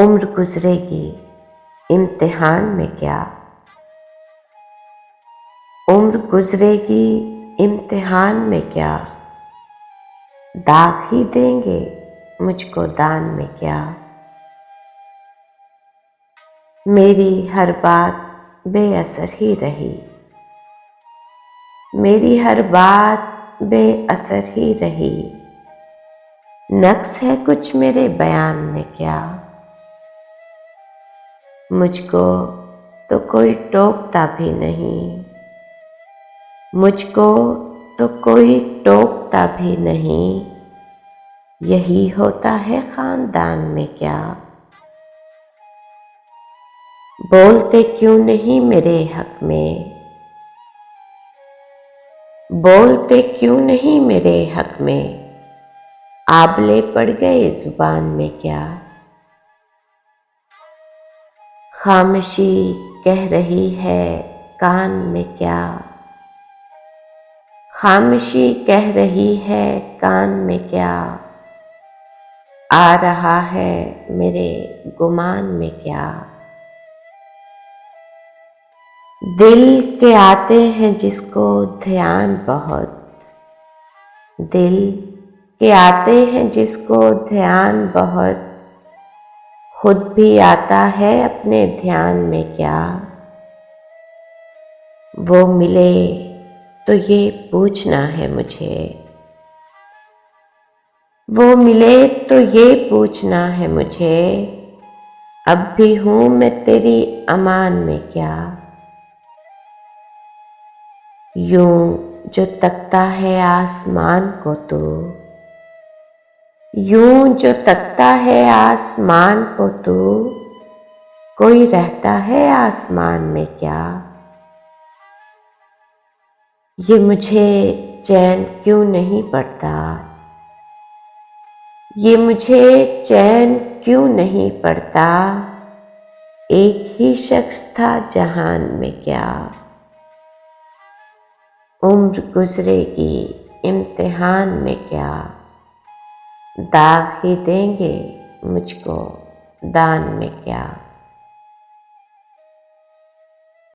उम्र गुजरेगी इम्तिहान में क्या, उम्र गुजरेगी इम्तिहान में क्या, दाग ही देंगे मुझको दान में क्या। मेरी हर बात बेअसर ही रही, मेरी हर बात बेअसर ही रही। नक्स है कुछ मेरे बयान में क्या, मुझको तो कोई टोकता भी नहीं, मुझको तो कोई टोकता भी नहीं। यही होता है खानदान में क्या। बोलते क्यों नहीं मेरे हक में, बोलते क्यों नहीं मेरे हक में। आबले पड़ गए जुबान में क्या। खामोशी कह रही है कान में क्या, खामोशी कह रही है कान में क्या। आ रहा है मेरे गुमान में क्या। दिल के आते हैं जिसको ध्यान बहुत, दिल के आते हैं जिसको ध्यान बहुत। खुद भी आता है अपने ध्यान में क्या। वो मिले तो ये पूछना है मुझे, वो मिले तो ये पूछना है मुझे। अब भी हूँ मैं तेरी अमान में क्या। यूं जो तकता है आसमान को तू, यूं जो तकता है आसमान को तू। कोई रहता है आसमान में क्या। ये मुझे चैन क्यों नहीं पड़ता, ये मुझे चैन क्यों नहीं पड़ता। एक ही शख्स था जहान में क्या। उम्र गुजरेगी इम्तिहान में क्या, दाग ही देंगे मुझको दान में क्या।